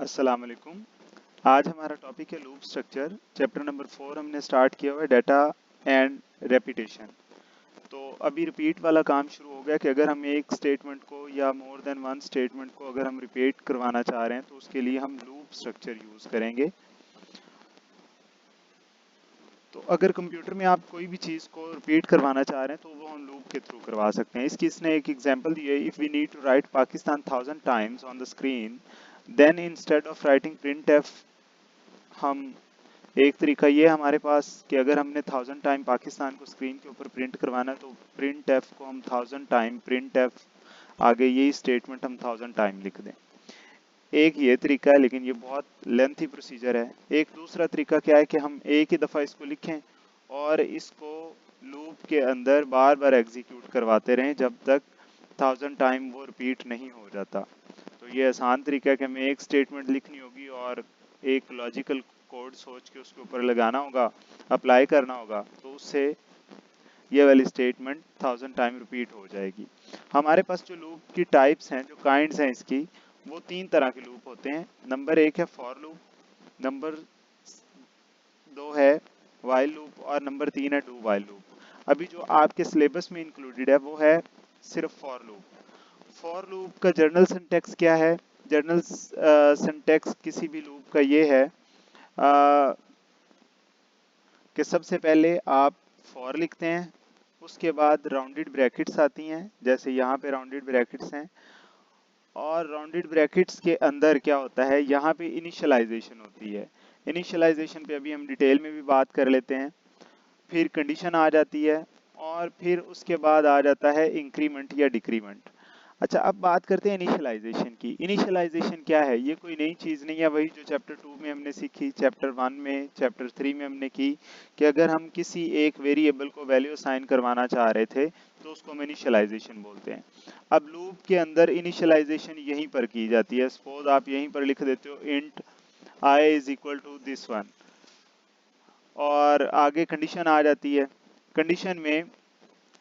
अस्सलाम वालेकुम। आज हमारा टॉपिक है लूप स्ट्रक्चर। चैप्टर नंबर 4 हमने स्टार्ट किया हुआ है डाटा एंड रेपिटेशन। तो अभी रिपीट वाला काम शुरू हो गया कि अगर हम एक स्टेटमेंट को या मोर देन वन स्टेटमेंट को अगर हम रिपीट करवाना चाह रहे हैं तो उसके लिए हम लूप स्ट्रक्चर यूज़ करेंगे। तो अगर कंप्यूटर में आप कोई भी चीज़ को रिपीट करवाना चाह रहे हैं तो वो हम लूप के थ्रू करवा सकते हैं। इसकी इसने एक एग्जांपल दी है, if we need to write Pakistan 1000 times on the screen then instead of writing print f, हम एक तरीका ये है हमारे पास कि अगर हमने 1000 टाइम पाकिस्तान को स्क्रीन के ऊपर प्रिंट करवाना है तो प्रिंट एफ को हम 1000 टाइम प्रिंट एफ आगे यही स्टेटमेंट हम 1000 टाइम लिख दें। एक ये तरीका है, लेकिन ये बहुत लेंथी प्रोसीजर है। एक दूसरा तरीका क्या है कि हम एक ही दफ़ा इसको लिखें और इसको लूप के अंदर बार बार एग्जीक्यूट करवाते रहें जब तक 1000 टाइम वो रिपीट नहीं हो जाता। तो ये आसान तरीका है कि हमें एक स्टेटमेंट लिखनी होगी और एक लॉजिकल कोड सोच के उसके ऊपर लगाना होगा, अप्लाई करना होगा, तो उससे ये वाली स्टेटमेंट 1000 टाइम रिपीट हो जाएगी। हमारे पास जो लूप की टाइप्स हैं, जो काइंड्स हैं इसकी, वो 3 तरह के लूप होते हैं। नंबर 1 है फॉर लूप, नंबर 2 है वाइल लूप और नंबर 3 है डू वाइल लूप। अभी जो आपके सिलेबस में इंक्लूडेड है वो है सिर्फ फॉर लूप। फॉर लूप का जर्नल सिंटैक्स क्या है? जर्नल सिंटैक्स किसी भी लूप का ये है कि सबसे पहले आप फॉर लिखते हैं, उसके बाद राउंडेड ब्रैकेट्स आती हैं, जैसे यहाँ पे राउंडेड ब्रैकेट्स हैं, और राउंडेड ब्रैकेट्स के अंदर क्या होता है, यहाँ पे इनिशियलाइजेशन होती है। इनिशियलाइजेशन पे अभी हम डिटेल में भी बात कर लेते हैं। फिर कंडीशन आ जाती है और फिर उसके बाद आ जाता है इंक्रीमेंट या डिक्रीमेंट। अच्छा, अब बात करते हैं इनिशियलाइजेशन की। इनिशियलाइजेशन क्या है? ये कोई नई चीज़ नहीं है, वही जो चैप्टर 2 में हमने सीखी, चैप्टर 1 में, चैप्टर 3 में हमने की, कि अगर हम किसी एक वेरिएबल को वैल्यू असाइन करवाना चाह रहे थे तो उसको हम इनिशियलाइजेशन बोलते हैं। अब लूप के अंदर इनिशियलाइजेशन यहीं पर की जाती है। सपोज आप यहीं पर लिख देते हो int i is equal to this one, और आगे कंडीशन आ जाती है। कंडीशन में,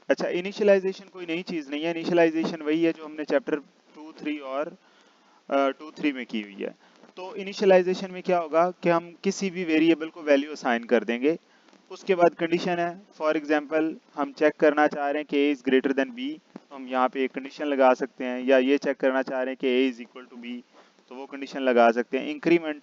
अच्छा, इनिशियलाइजेशन कोई नई चीज़ नहीं है, इनिशियलाइजेशन वही है जो हमने चैप्टर 2, 3 और 2, 3 में की हुई है। तो इनिशियलाइजेशन में क्या होगा कि हम किसी भी वेरिएबल को वैल्यू असाइन कर देंगे, उसके बाद कंडीशन है। फॉर एग्जांपल हम चेक करना चाह रहे हैं कि a is greater than b, तो हम यहाँ पे एक कंडीशन लगा सकते हैं, या ये चेक करना चाह रहे हैं कि a is equal to b, तो वो कंडीशन लगा सकते हैं। इंक्रीमेंट,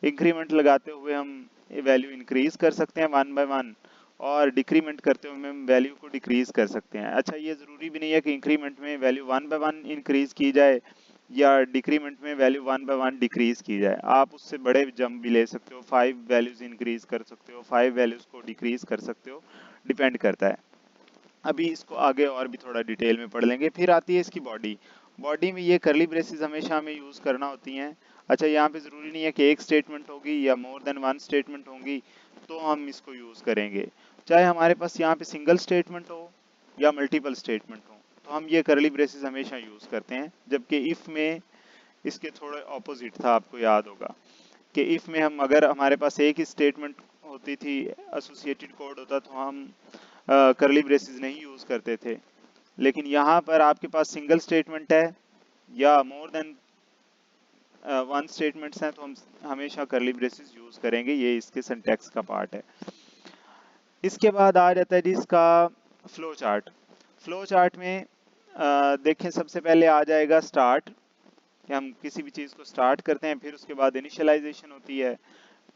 इंक्रीमेंट लगाते हुए हम वैल्यू इंक्रीज कर सकते हैं 1 बाय 1, और डिक्रीमेंट करते हुए हम वैल्यू को डिक्रीज कर सकते हैं। अच्छा, ये ज़रूरी भी नहीं है कि इंक्रीमेंट में वैल्यू 1 बाय 1 इंक्रीज की जाए या डिक्रीमेंट में वैल्यू 1 बाय 1 डिक्रीज की जाए। आप उससे बड़े जंप भी ले सकते हो, 5 वैल्यूज इंक्रीज कर सकते हो, 5 वैल्यूज को डिक्रीज कर सकते हो, डिपेंड करता है। अभी इसको आगे और भी थोड़ा डिटेल में पढ़ लेंगे। फिर आती है इसकी बॉडी। बॉडी में ये करली ब्रेसेस हमेशा हमें यूज़ करना होती हैं। अच्छा, यहाँ पे ज़रूरी नहीं है कि एक स्टेटमेंट होगी या मोर देन वन स्टेटमेंट होंगी तो हम इसको यूज़ करेंगे। चाहे हमारे पास यहाँ पे सिंगल स्टेटमेंट हो या मल्टीपल स्टेटमेंट हो, तो हम ये करली ब्रेसेस हमेशा यूज़ करते हैं। जबकि इफ़ में इसके थोड़े ऑपोजिट था, आपको याद होगा कि इफ़ में हम, अगर हमारे पास एक ही स्टेटमेंट होती थी, एसोसिएटेड कोड होता, तो हम करली ब्रेसेस नहीं यूज़ करते थे। लेकिन यहाँ पर आपके पास सिंगल स्टेटमेंट है या मोर देन वन स्टेटमेंट्स हैं तो हम हमेशा करली ब्रेसेस यूज़ करेंगे। ये इसके सिंटैक्स का पार्ट है। इसके बाद आ जाता है जी इसका फ्लो चार्ट। फ्लो चार्ट में देखें, सबसे पहले आ जाएगा स्टार्ट, कि हम किसी भी चीज़ को स्टार्ट करते हैं, फिर उसके बाद इनिशियलाइजेशन होती है,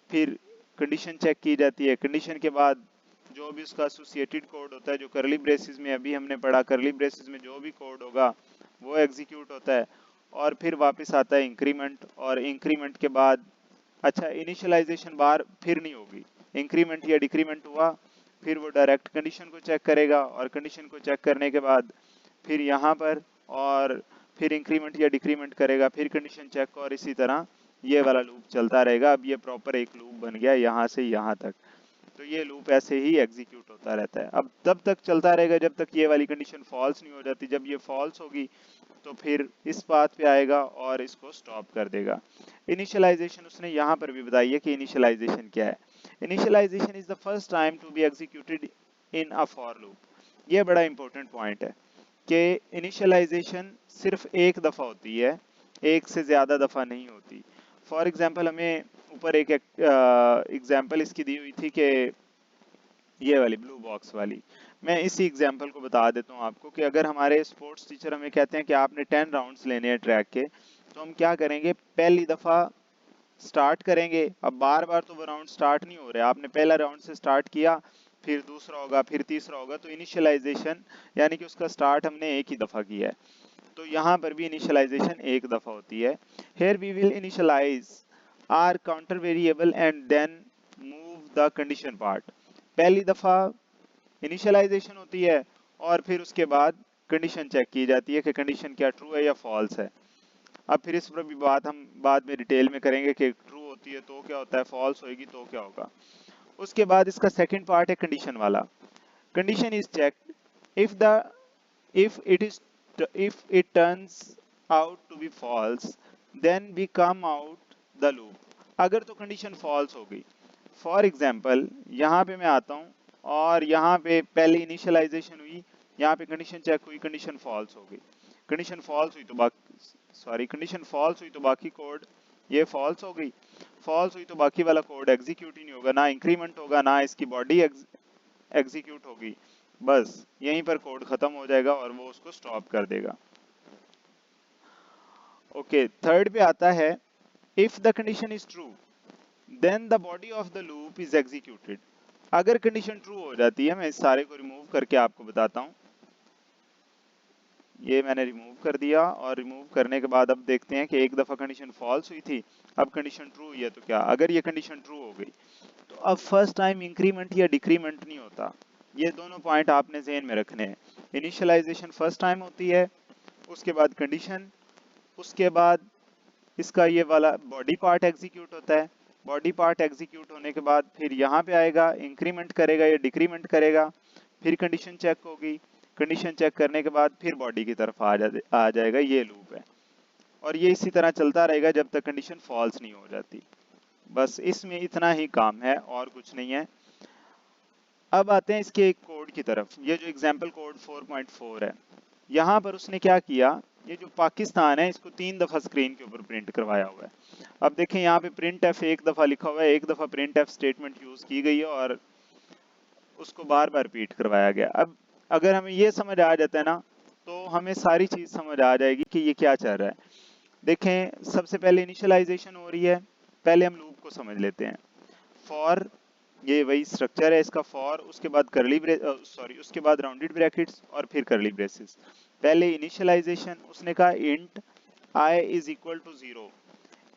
फिर कंडीशन चेक की जाती है, कंडीशन के बाद जो भी उसका एसोसिएटेड कोड होता है, जो करली ब्रेसेस में अभी हमने पढ़ा, करली ब्रेसेस में जो भी कोड होगा वो एग्जीक्यूट होता है, और फिर वापस आता है इंक्रीमेंट, और इंक्रीमेंट के बाद, अच्छा, इनिशियलाइजेशन बार फिर नहीं होगी, इंक्रीमेंट या डिक्रीमेंट हुआ फिर वो डायरेक्ट कंडीशन को चेक करेगा, और कंडीशन को चेक करने के बाद फिर यहाँ पर, और फिर इंक्रीमेंट या डिक्रीमेंट करेगा, फिर कंडीशन चेक, और इसी तरह ये वाला लूप चलता रहेगा। अब ये प्रॉपर एक लूप बन गया यहाँ से यहाँ तक। तो ये लूप ऐसे ही एग्जीक्यूट होता रहता है। अब तब तक चलता रहेगा जब तक ये वाली कंडीशन फॉल्स नहीं हो जाती। जब ये फॉल्स होगी तो फिर इस बात पे आएगा और इसको स्टॉप कर देगा। इनिशियलाइजेशन उसने यहाँ पर भी बताई है कि इनिशियलाइजेशन क्या है। Initialisation is the first time to be executed in a for loop. ये बड़ा इंपॉर्टेंट पॉइंट है कि इनिशियलाइजेशन सिर्फ एक दफ़ा होती है, एक से ज़्यादा दफ़ा नहीं होती। फॉर एग्जांपल हमें ऊपर एक एग्जांपल इसकी दी हुई थी कि ये वाली ब्लू बॉक्स वाली, मैं इसी एग्जांपल को बता देता हूँ आपको कि अगर हमारे स्पोर्ट्स टीचर हमें कहते हैं कि आपने 10 राउंड्स लेने हैं ट्रैक के, तो हम क्या करेंगे, पहली दफ़ा स्टार्ट करेंगे। अब बार बार तो वो राउंड स्टार्ट नहीं हो रहे, आपने पहला राउंड से स्टार्ट किया, फिर दूसरा होगा, फिर तीसरा होगा, तो इनिशियलाइजेशन यानी कि उसका स्टार्ट हमने एक ही दफ़ा किया है। तो यहाँ पर भी इनिशियलाइजेशन एक दफ़ा होती है। Here we will initialise our counter variable and then move the condition part. पहली दफ़ा इनिशियलाइजेशन होती है और फिर उसके बाद कंडीशन चेक की जाती है कि कंडीशन क्या ट्रू है या फॉल्स है। अब फिर इस पर भी बात हम बाद में डिटेल में करेंगे कि ट्रू होती है तो क्या होता है, फॉल्स होएगी तो क्या होगा। उसके बाद इसका सेकंड पार्ट है कंडीशन वाला। Condition is checked if the if it turns out to be false then we come out the loop। अगर तो कंडीशन फॉल्स हो गई, फॉर एग्जाम्पल यहाँ पे मैं आता हूँ और यहाँ पे पहले इनिशियलाइजेशन हुई, यहाँ पे कंडीशन चेक हुई, कंडीशन फॉल्स हो गई, कंडीशन फॉल्स हुई तो बाकी कोड ये फॉल्स हो गई, फॉल्स हुई तो बाकी वाला कोड एग्जीक्यूट ही नहीं होगा, ना इंक्रीमेंट होगा, ना इसकी बॉडी एग्जीक्यूट होगी, बस यहीं पर कोड खत्म हो जाएगा और वो उसको स्टॉप कर देगा। ओके, थर्ड पे आता है if the condition is true then the body of the loop is executed. अगर कंडीशन ट्रू हो जाती है, मैं इस सारे को रिमूव करके आपको बताता हूँ, ये मैंने रिमूव कर दिया और रिमूव करने के बाद अब देखते हैं कि एक दफा कंडीशन फॉल्स हुई थी, अब कंडीशन ट्रू हुई है, तो क्या अगर ये कंडीशन ट्रू हो गई तो अब फर्स्ट टाइम इंक्रीमेंट या डिक्रीमेंट नहीं होता। ये दोनों पॉइंट आपने ज़हन में रखने हैं। इनिशियलाइजेशन फर्स्ट टाइम होती है, उसके बाद कंडीशन, उसके बाद इसका ये वाला बॉडी पार्ट एग्जीक्यूट होता है, बॉडी पार्ट एग्जीक्यूट होने के बाद फिर यहाँ पे आएगा, इंक्रीमेंट करेगा या डिक्रीमेंट करेगा, फिर कंडीशन चेक होगी, कंडीशन चेक करने के बाद फिर बॉडी की तरफ आ जाएगा। ये लूप है और ये इसी तरह चलता रहेगा जब तक कंडीशन फॉल्स नहीं हो जाती। बस इसमें इतना ही काम है और कुछ नहीं है। अब आते हैं इसके एक कोड की तरफ। ये जो एग्जाम्पल कोड 4.4 है, यहाँ पर उसने क्या किया, ये जो पाकिस्तान है इसको 3 दफा स्क्रीन के ऊपर प्रिंट करवाया हुआ है। अब देखें यहाँ पे प्रिंट एफ एक दफा लिखा हुआ है, एक दफा प्रिंट एफ स्टेटमेंट यूज की गई है और उसको बार बार रिपीट करवाया गया। अब अगर हमें ये समझ आ जाता है ना, तो हमें सारी चीज समझ आ जाएगी कि ये क्या चल रहा है। देखें, सबसे पहले इनिशियलाइजेशन हो रही है, पहले हम लूप को समझ लेते हैं। फॉर, ये वही स्ट्रक्चर है इसका, फॉर, उसके बाद उसके बाद राउंडेड ब्रैकेट्स और फिर करली ब्रेसेस। पहले इनिशियलाइजेशन, उसने कहा int i is equal to 0,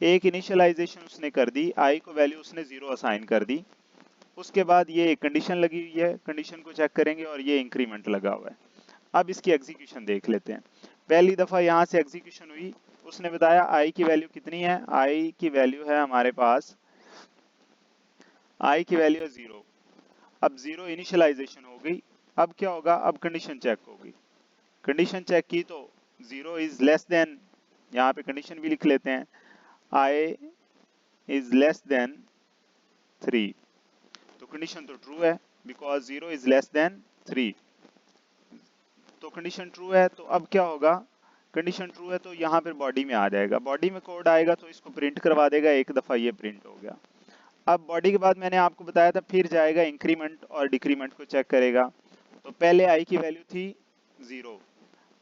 एक इनिशियलाइजेशन उसने कर दी, i को वैल्यू उसने 0 असाइन कर दी। उसके बाद ये एक कंडीशन लगी हुई है, कंडीशन को चेक करेंगे और ये इंक्रीमेंट लगा हुआ है। अब इसकी एग्जीक्यूशन देख लेते हैं। पहली दफा यहाँ से एग्जीक्यूशन हुई, उसने बताया i की वैल्यू कितनी है, i की वैल्यू है हमारे पास, i की वैल्यू है 0। अब 0 इनिशियलाइजेशन हो गई, अब क्या होगा, अब कंडीशन चेक होगी, कंडीशन चेक की तो 0 इज लेस देन, यहाँ पे कंडीशन भी लिख लेते हैं, i इज लेस देन 3, तो कंडीशन तो ट्रू है बिकॉज 0 इज लेस देन 3, तो कंडीशन ट्रू है। तो अब क्या होगा, कंडीशन ट्रू है तो यहाँ पर बॉडी में आ जाएगा, बॉडी में कोड आएगा तो इसको प्रिंट करवा देगा, एक दफा ये प्रिंट हो गया। अब बॉडी के बाद मैंने आपको बताया था फिर जाएगा इंक्रीमेंट और डिक्रीमेंट को चेक करेगा। तो पहले i की वैल्यू थी 0,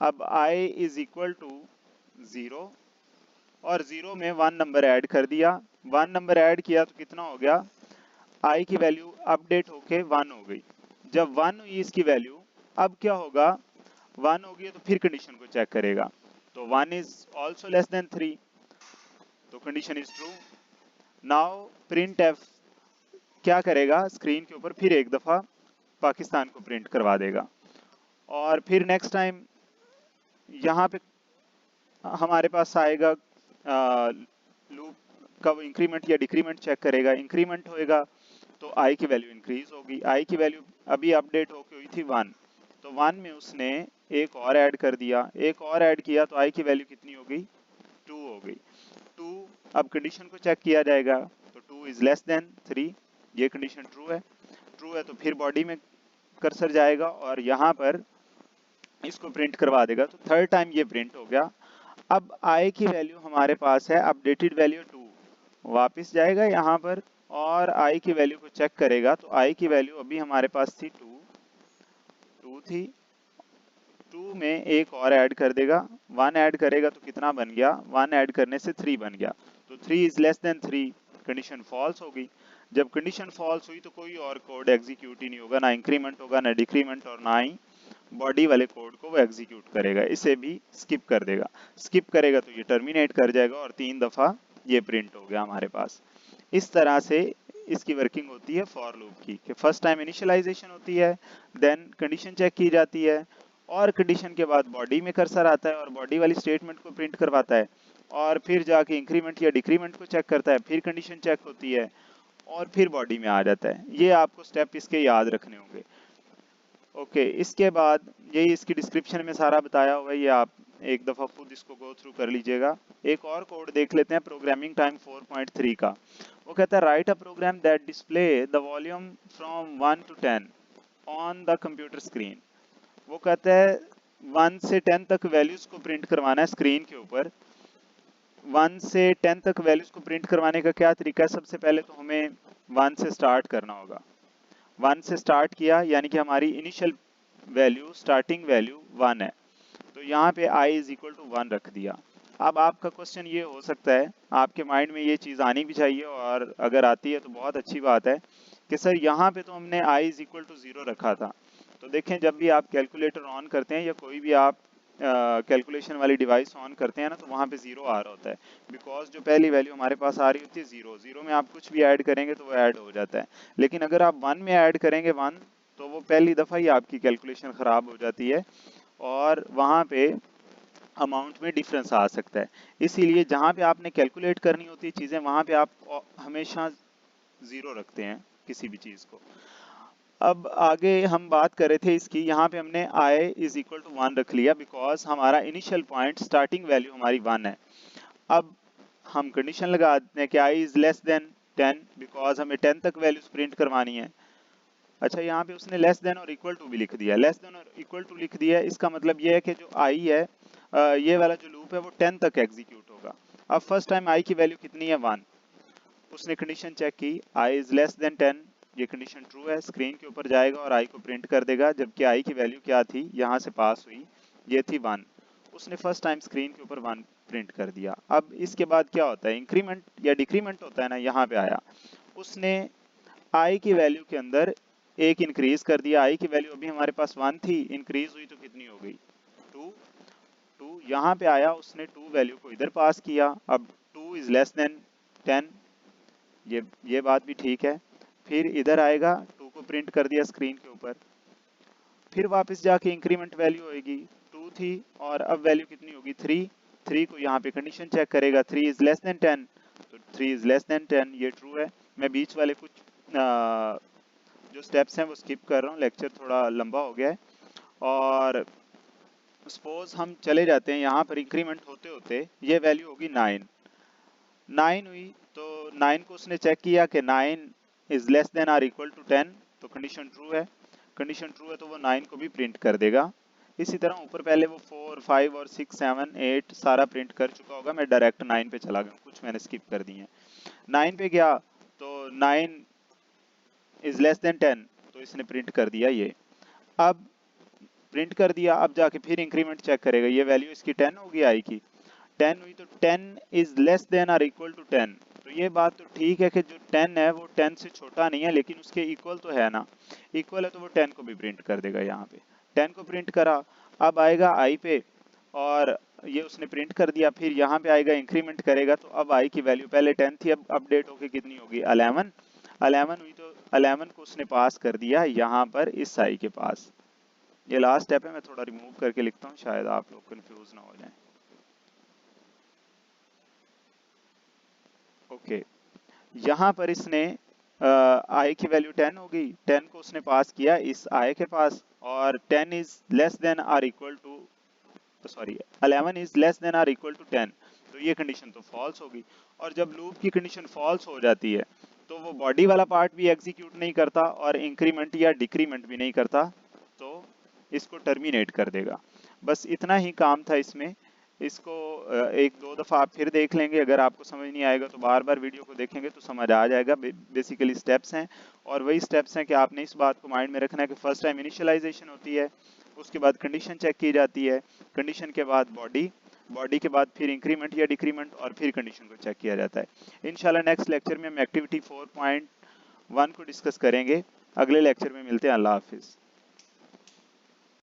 अब i इज इक्वल टू 0 और 0 में 1 नंबर ऐड कर दिया, 1 नंबर ऐड किया तो कितना हो गया, i की वैल्यू अपडेट होके 1 हो गई। जब 1 हुई इसकी वैल्यू, अब क्या होगा, 1 होगी तो फिर कंडीशन को चेक करेगा, तो 1 इज ऑल्सो लेस देन 3, तो condition is true. Now print F क्या करेगा, स्क्रीन के ऊपर फिर एक दफा पाकिस्तान को प्रिंट करवा देगा और फिर नेक्स्ट टाइम यहाँ पे हमारे पास आएगा लूप का वो इंक्रीमेंट या डिक्रीमेंट चेक करेगा, इंक्रीमेंट होएगा तो i की वैल्यू इंक्रीज होगी, i की वैल्यू अभी अपडेट होके हुई थी 1, तो 1 में उसने एक और ऐड कर दिया, एक और ऐड किया तो i की वैल्यू कितनी हो गई, 2 हो गई। 2, अब कंडीशन को चेक किया जाएगा तो 2 इज लेस देन 3, ये कंडीशन ट्रू है, ट्रू है तो फिर बॉडी में कर्सर जाएगा और यहाँ पर इसको प्रिंट करवा देगा, तो थर्ड टाइम ये प्रिंट हो गया। अब i की वैल्यू हमारे पास है अपडेटेड वैल्यू 2, वापस जाएगा यहाँ पर और i की वैल्यू को चेक करेगा। तो i की वैल्यू अभी हमारे पास थी 2 थी, 2 में एक और ऐड कर देगा, 1 ऐड करेगा तो कितना बन गया, 1 ऐड करने से 3 बन गया। तो 3 is less than 3, condition false होगी। जब कंडीशन फॉल्स हुई तो कोई और कोड एग्जीक्यूट ही नहीं होगा, ना इंक्रीमेंट होगा ना डिक्रीमेंट, और ना ही बॉडी वाले कोड को वो एग्जीक्यूट करेगा, इसे भी स्किप कर देगा। स्किप करेगा तो ये टर्मिनेट कर जाएगा और 3 दफा ये प्रिंट हो गया हमारे पास। इस तरह से इसकी वर्किंग होती है फॉर लूप की, कि फर्स्ट टाइम इनिशियलाइजेशन होती है, देन कंडीशन चेक की जाती है, और कंडीशन के बाद बॉडी में कर्सर आता है और बॉडी वाली स्टेटमेंट को प्रिंट करवाता है, और फिर जाके इंक्रीमेंट या डिक्रीमेंट को चेक करता है, फिर कंडीशन चेक होती है और फिर बॉडी में आ जाता है। ये आपको स्टेप इसके याद रखने होंगे। ओके, इसके बाद यही इसकी डिस्क्रिप्शन में सारा बताया हुआ है, ये आप एक दफ़ा खुद इसको गो थ्रू कर लीजिएगा। एक और कोड देख लेते हैं प्रोग्रामिंग टाइम 4.3 का। वो कहता है write a program that display the volume from 1 to 10 on the computer screen. वो कहता है 1 से 10 तक वैल्यूज को प्रिंट करवाना है स्क्रीन के ऊपर। 1 से 10 तक वैल्यूज को प्रिंट करवाने का क्या तरीका है, सबसे पहले तो हमें 1 से स्टार्ट करना होगा। 1 से स्टार्ट किया यानी कि हमारी इनिशियल वैल्यू, स्टार्टिंग वैल्यू 1 है, तो यहाँ पे i इज इक्वल टू 1 रख दिया। अब आपका क्वेश्चन ये हो सकता है, आपके माइंड में ये चीज़ आनी भी चाहिए, और अगर आती है तो बहुत अच्छी बात है कि सर यहाँ पे तो हमने i इज इक्वल टू 0 रखा था। तो देखें, जब भी आप कैलकुलेटर ऑन करते हैं या कोई भी आप कैलकुलेशन वाली डिवाइस ऑन करते हैं ना, तो वहाँ पे 0 आ रहा होता है, बिकॉज जो पहली वैल्यू हमारे पास आ रही होती है 0, 0 में आप कुछ भी ऐड करेंगे तो वो ऐड हो जाता है। लेकिन अगर आप 1 में ऐड करेंगे 1, तो वो पहली दफ़ा ही आपकी कैलकुलेशन ख़राब हो जाती है और वहाँ पे अमाउंट में डिफरेंस आ सकता है। इसीलिए जहाँ पे आपने कैलकुलेट करनी होती है चीज़ें, वहाँ पे आप हमेशा 0 रखते हैं किसी भी चीज़ को। अब आगे हम बात कर रहे थे इसकी, यहाँ पे हमने i इज इक्वल टू 1 रख लिया बिकॉज हमारा इनिशियल पॉइंट, स्टार्टिंग वैल्यू हमारी 1 है। अब हम कंडीशन लगा देते हैं कि i is less then 10 because हमें 10 तक वैल्यूज प्रिंट करवानी है। अच्छा, यहाँ पे उसने लेस देन और इक्वल टू भी लिख दिया, लेस देन और इक्वल टू लिख दिया, इसका मतलब ये है कि जो i है, ये वाला जो लूप है वो 10 तक एग्जीक्यूट होगा। अब फर्स्ट टाइम i की वैल्यू कितनी है, 1। उसने कंडीशन चेक की, i इज लेस देन 10, ये कंडीशन ट्रू है, स्क्रीन के ऊपर जाएगा और i को प्रिंट कर देगा, जबकि i की वैल्यू क्या थी, यहाँ से पास हुई, ये थी 1। उसने फर्स्ट टाइम स्क्रीन के ऊपर 1 प्रिंट कर दिया। अब इसके बाद क्या होता है, इंक्रीमेंट या डिक्रीमेंट होता है ना, यहाँ पे आया, उसने i की वैल्यू के अंदर एक इंक्रीज कर दिया। i की वैल्यू अभी हमारे पास 1 थी, इंक्रीज हुई तो कितनी हो गई, 2। यहाँ पे आया, उसने 2 वैल्यू को इधर पास किया। अब 2 इज लेस देन 10, ये बात भी ठीक है। फिर इधर आएगा, 2 को प्रिंट कर दिया स्क्रीन के ऊपर, फिर वापस जाके इंक्रीमेंट वैल्यू होगी, 2 थी और अब वैल्यू कितनी होगी, 3। 3 को यहाँ पे कंडीशन चेक करेगा, 3 इज लेस देन 10, तो 3 इज लेस देन 10, ये ट्रू है। मैं बीच वाले कुछ जो स्टेप्स हैं वो स्किप कर रहा हूँ, लेक्चर थोड़ा लंबा हो गया है। और सपोज हम चले जाते हैं यहाँ पर, इंक्रीमेंट होते होते ये वैल्यू होगी 9 हुई, तो 9 को उसने चेक किया कि 9 is less than or equal to 10, तो कंडीशन ट्रू है। कंडीशन ट्रू है तो वो 9 को भी प्रिंट कर देगा। इसी तरह ऊपर पहले वो 4, 5 और 6, 7, 8 सारा प्रिंट कर चुका होगा, मैं डायरेक्ट 9 पे चला गया, कुछ मैंने स्किप कर दिए हैं। 9 पे गया तो 9 इज लेस देन 10, तो इसने प्रिंट कर दिया ये। अब प्रिंट कर दिया, अब जाके फिर इंक्रीमेंट चेक करेगा, ये वैल्यू इसकी 10 होगी आई की, 10 हुई, तो 10 is less than or equal to 10। तो ये बात तो ठीक है कि जो 10 है वो 10 से छोटा नहीं है, लेकिन उसके इक्वल तो है ना, इक्वल है तो वो 10 को भी प्रिंट कर देगा। यहाँ पे 10 को प्रिंट करा, अब आएगा i पे और ये उसने प्रिंट कर दिया, फिर यहाँ पे आएगा इंक्रीमेंट करेगा, तो अब i की वैल्यू पहले 10 थी, अब अपडेट होके कितनी होगी, 11। 11 हुई तो 11 को उसने पास कर दिया यहाँ पर इस i के पास। ये लास्ट स्टेप है, मैं थोड़ा रिमूव करके लिखता हूँ, शायद आप लोग कंफ्यूज ना हो जाएं। ओके, यहाँ पर इसने i की वैल्यू 10 हो गई, 10 को उसने पास किया इस i के पास, और 10 is less than or equal to, sorry 11 is less than or equal to 10, तो ये कंडीशन तो फॉल्स होगी। और जब लूप की कंडीशन फॉल्स हो जाती है तो वो बॉडी वाला पार्ट भी एग्जीक्यूट नहीं करता और इंक्रीमेंट या डिक्रीमेंट भी नहीं करता, तो इसको टर्मिनेट कर देगा। बस इतना ही काम था इसमें। इसको एक दो दफ़ा आप फिर देख लेंगे। अगर आपको समझ नहीं आएगा तो बार बार वीडियो को देखेंगे तो समझ आ जाएगा। बेसिकली स्टेप्स हैं, और वही स्टेप्स हैं कि आपने इस बात को माइंड में रखना है कि फर्स्ट टाइम इनिशियलाइजेशन होती है, उसके बाद कंडीशन चेक की जाती है, कंडीशन के बाद बॉडी के बाद फिर इंक्रीमेंट या डिक्रीमेंट, और फिर कंडीशन को चेक किया जाता है। इंशाल्लाह नेक्स्ट लेक्चर में हम एक्टिविटी 4.1 को डिस्कस करेंगे। अगले लेक्चर में मिलते हैं। अल्लाह हाफिज़।